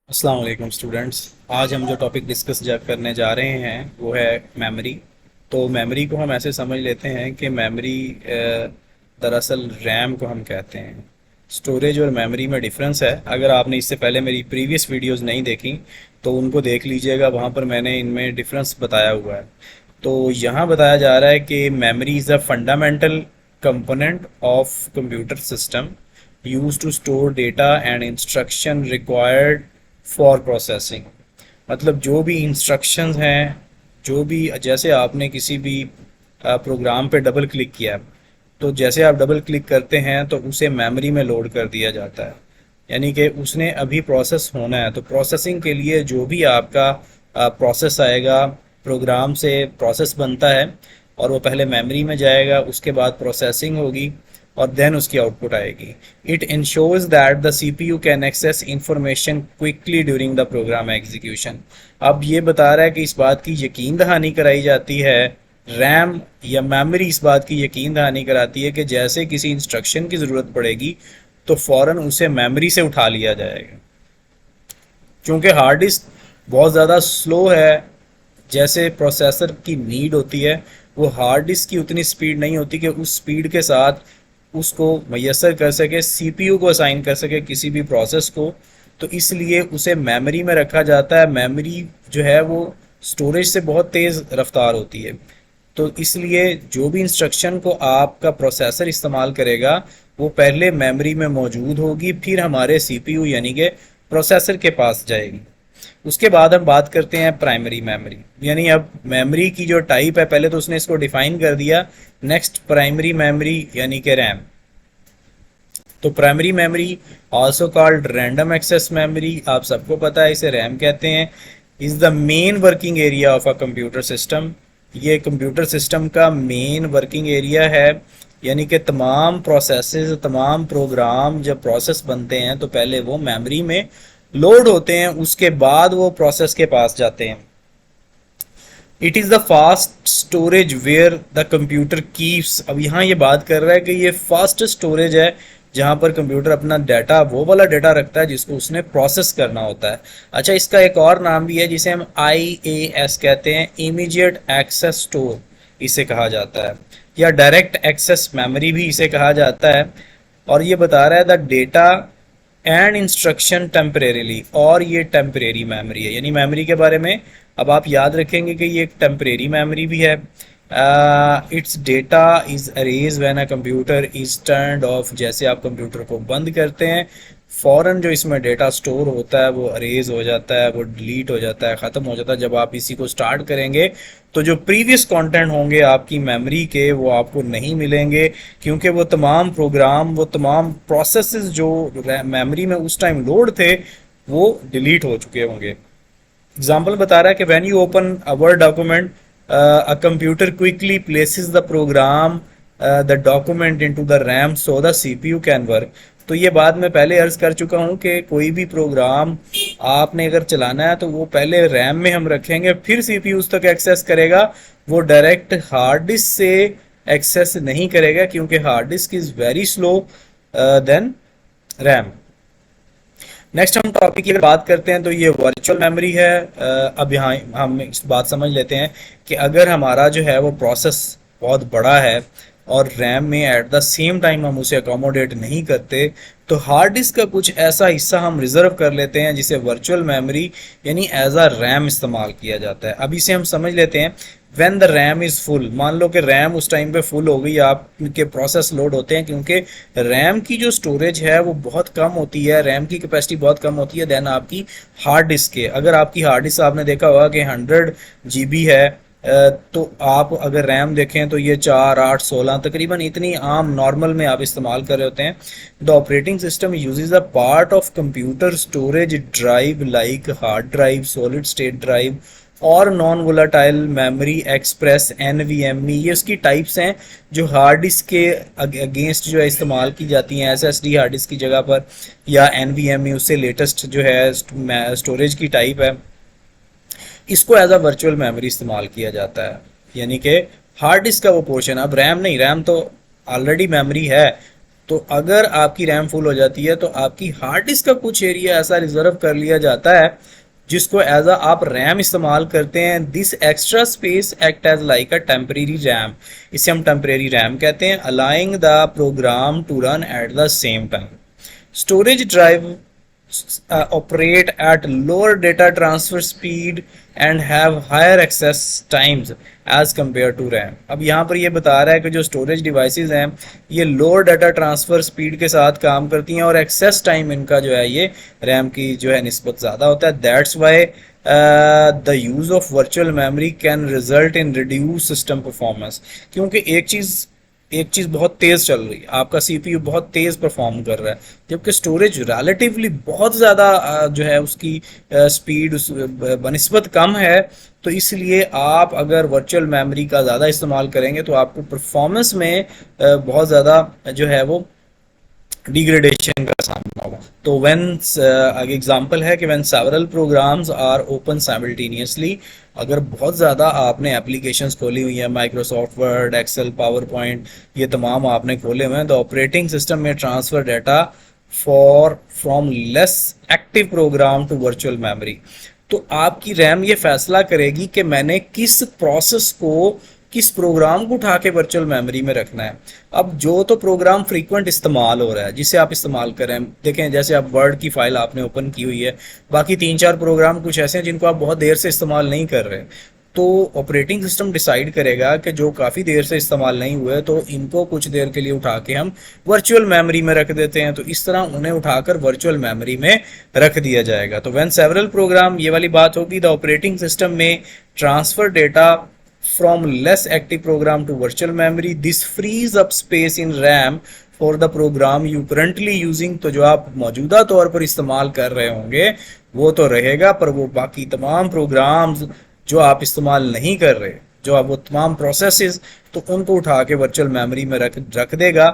अस्सलाम वालेकुम स्टूडेंट्स। आज हम जो टॉपिक डिस्कस करने जा रहे हैं वो है मेमोरी। तो मेमोरी को हम ऐसे समझ लेते हैं कि मेमोरी दरअसल रैम को हम कहते हैं। स्टोरेज और मेमोरी में डिफरेंस है। अगर आपने इससे पहले मेरी प्रीवियस वीडियोस नहीं देखी तो उनको देख लीजिएगा, वहाँ पर मैंने इनमें डिफरेंस बताया हुआ है। तो यहाँ बताया जा रहा है कि memory is a fundamental component of computer system used to store data and instruction required for processing। मतलब जो भी इंस्ट्रक्शंस हैं, जो भी जैसे आपने किसी भी प्रोग्राम पे डबल क्लिक किया, तो जैसे आप डबल क्लिक करते हैं तो उसे मेमोरी में लोड कर दिया जाता है। यानी कि उसने अभी प्रोसेस होना है, तो प्रोसेसिंग के लिए जो भी आपका प्रोसेस आएगा, प्रोग्राम से प्रोसेस बनता है और वो पहले मेमोरी में जाएगा, उसके बाद प्रोसेसिंग होगी और देन उसकी आउटपुट आएगी। It ensures that the CPU can access information quickly during the program execution. अब ये बता रहा है कि इस बात की यकीन दहानी कराई जाती है, रैम या मेमोरी इस बात की यकीन दहानी कराती है कि जैसे किसी इंस्ट्रक्शन की ज़रूरत पड़ेगी तो फ़ौरन उसे मेमोरी से उठा लिया जाएगा। क्योंकि हार्ड डिस्क बहुत ज़्यादा स्लो है, जैसे प्रोसेसर की नीड होती है वो हार्ड डिस्क की उतनी स्पीड नहीं होती कि उस स्पीड के साथ उसको मैसर कर सके, सीपीयू को असाइन कर सके किसी भी प्रोसेस को। तो इसलिए उसे मेमोरी में रखा जाता है। मेमोरी जो है वो स्टोरेज से बहुत तेज़ रफ्तार होती है। तो इसलिए जो भी इंस्ट्रक्शन को आपका प्रोसेसर इस्तेमाल करेगा वो पहले मेमोरी में मौजूद होगी, फिर हमारे सीपीयू यानी कि प्रोसेसर के पास जाएगी। उसके बाद हम बात करते हैं प्राइमरी मेमोरी। यानी अब मेमोरी की जो टाइप है, पहले तो उसने इसको डिफाइन कर दिया। नेक्स्ट प्राइमरी मेमोरी यानी कि रैम। तो primary memory also called random access memory, आप सबको पता है इसे रैम कहते हैं, is the main working area of a computer system. ये कंप्यूटर सिस्टम का मेन वर्किंग एरिया है। यानी कि तमाम प्रोसेसेस, तमाम प्रोग्राम जब प्रोसेस बनते हैं तो पहले वो मेमोरी में लोड होते हैं, उसके बाद वो प्रोसेस के पास जाते हैं। It is the fast storage where the computer keeps. अब यहाँ ये बात कर रहा है कि ये फास्ट स्टोरेज है जहाँ पर कंप्यूटर अपना डाटा, वो वाला डाटा रखता है जिसको उसने प्रोसेस करना होता है। अच्छा, इसका एक और नाम भी है जिसे हम IAS कहते हैं, इमीडिएट एक्सेस स्टोर इसे कहा जाता है, या डायरेक्ट एक्सेस मेमोरी भी इसे कहा जाता है। और ये बता रहा है the data and instruction temporarily, और ये टेम्परेरी मेमोरी है। यानी मेमोरी के बारे में अब आप याद रखेंगे कि ये एक टेम्परेरी मेमोरी भी है। It's data is arrays when a computer is turned of. जैसे आप कंप्यूटर को बंद करते हैं, फ़ौरन जो इसमें डेटा स्टोर होता है वो अरेज हो जाता है, वो डिलीट हो जाता है, ख़त्म हो जाता है। जब आप इसी को स्टार्ट करेंगे तो जो प्रीवियस कंटेंट होंगे आपकी मेमोरी के वो आपको नहीं मिलेंगे, क्योंकि वो तमाम प्रोग्राम, वो तमाम प्रोसेसेस जो मेमोरी में उस टाइम लोड थे वो डिलीट हो चुके होंगे। एग्जाम्पल बता रहा है कि when you open a Word document, a computer quickly places the program the document into the RAM so the CPU can work. तो ये बात मैं पहले अर्ज कर चुका हूँ कि कोई भी प्रोग्राम आपने अगर चलाना है तो वो पहले रैम में हम रखेंगे, फिर सीपीयू उस तक एक्सेस करेगा। वो डायरेक्ट हार्ड डिस्क से एक्सेस नहीं करेगा, क्योंकि hard disk is very slow than RAM. Next हम टॉपिक की बात करते हैं तो ये वर्चुअल मेमोरी है। अब यहाँ हम इस बात समझ लेते हैं कि अगर हमारा जो है वो प्रोसेस बहुत बड़ा है और रैम में एट द सेम टाइम हम उसे अकोमोडेट नहीं करते, तो हार्ड डिस्क का कुछ ऐसा हिस्सा हम रिजर्व कर लेते हैं जिसे वर्चुअल मेमोरी यानी एज अ रैम इस्तेमाल किया जाता है। अब इसे हम समझ लेते हैं। When the RAM is full, मान लो कि रैम उस टाइम पे फुल हो गई, आपके प्रोसेस लोड होते हैं, क्योंकि रैम की जो स्टोरेज है वो बहुत कम होती है, रैम की कैपेसिटी बहुत कम होती है देन आपकी हार्ड डिस्क के। अगर आपकी हार्ड डिस्क आपने देखा होगा कि 100 GB है, तो आप अगर रैम देखें तो ये 4 8 16 तकरीबन इतनी आम नॉर्मल में आप इस्तेमाल कर रहे होते हैं। The operating system uses a part of computer storage drive like hard drive, solid state drive और non volatile memory express, NVMe। ये उसकी टाइप्स हैं जो हार्ड डिस्क के अगेंस्ट जो है इस्तेमाल की जाती हैं, SSD हार्ड डिस्क की जगह पर, या NVMe उससे लेटेस्ट जो है स्टोरेज की टाइप है। इसको एज अ वर्चुअल मेमोरी इस्तेमाल किया जाता है। यानी कि हार्ड डिस्क का वो पोर्शन, अब रैम नहीं, रैम तो ऑलरेडी मेमोरी है, तो अगर आपकी रैम फुल हो जाती है तो आपकी हार्ड डिस्क का कुछ एरिया ऐसा रिजर्व कर लिया जाता है जिसको एज अ आप रैम इस्तेमाल करते हैं। This extra space act as like a temporary RAM, इसे हम टेम्परेरी रैम कहते हैं, allowing the program to run at the same time. Storage drive operate at lower data transfer speed and have higher access times as compared to RAM। अब यहाँ पर ये बता रहा है कि जो स्टोरेज डिवाइसेस हैं ये लोअर डाटा ट्रांसफ़र स्पीड के साथ काम करती हैं और एक्सेस टाइम इनका जो है ये रैम की जो है निस्बत ज़्यादा होता है। That's why the use of virtual memory can result in reduce system performance. क्योंकि एक चीज़ बहुत तेज़ चल रही है, आपका सीपीयू बहुत तेज़ परफॉर्म कर रहा है, जबकि स्टोरेज रिलेटिवली बहुत ज़्यादा जो है उसकी स्पीड उस बनिस्बत कम है। तो इसलिए आप अगर वर्चुअल मेमोरी का ज़्यादा इस्तेमाल करेंगे तो आपको परफॉर्मेंस में बहुत ज़्यादा जो है वो डिग्रेडेशन का सामना होगा। तो व्हेन एग्जांपल है कि when several programs are open simultaneously, अगर बहुत ज़्यादा आपने एप्लीकेशंस खोली हुई है, Microsoft Word, Excel, PowerPoint, ये तमाम आपने खोले हुए हैं, तो ऑपरेटिंग सिस्टम में transfer data for from less active program to virtual memory. तो आपकी रैम ये फैसला करेगी कि मैंने किस प्रोसेस को, किस प्रोग्राम को उठा के वर्चुअल मेमोरी में रखना है। अब जो तो प्रोग्राम फ्रीक्वेंट इस्तेमाल हो रहा है जिसे आप इस्तेमाल कर रहे हैं, देखें जैसे आप वर्ड की फाइल आपने ओपन की हुई है, बाकी 3-4 प्रोग्राम कुछ ऐसे हैं जिनको आप बहुत देर से इस्तेमाल नहीं कर रहे, तो ऑपरेटिंग सिस्टम डिसाइड करेगा कि जो काफ़ी देर से इस्तेमाल नहीं हुए तो इनको कुछ देर के लिए उठा के हम वर्चुअल मेमोरी में रख देते हैं। तो इस तरह उन्हें उठाकर वर्चुअल मेमोरी में रख दिया जाएगा। तो व्हेन सेवरल प्रोग्राम, ये वाली बात होगी, द ऑपरेटिंग सिस्टम में transfer data from less active program to virtual memory, this frees up space in RAM for the program you currently using। तो जो आप मौजूदा तौर पर इस्तेमाल कर रहे होंगे वो तो रहेगा, पर वो बाकी तमाम प्रोग्राम्स जो आप इस्तेमाल नहीं कर रहे, जो आप वो तमाम प्रोसेसेस, तो उनको उठा के वर्चुअल मेमोरी में रख देगा।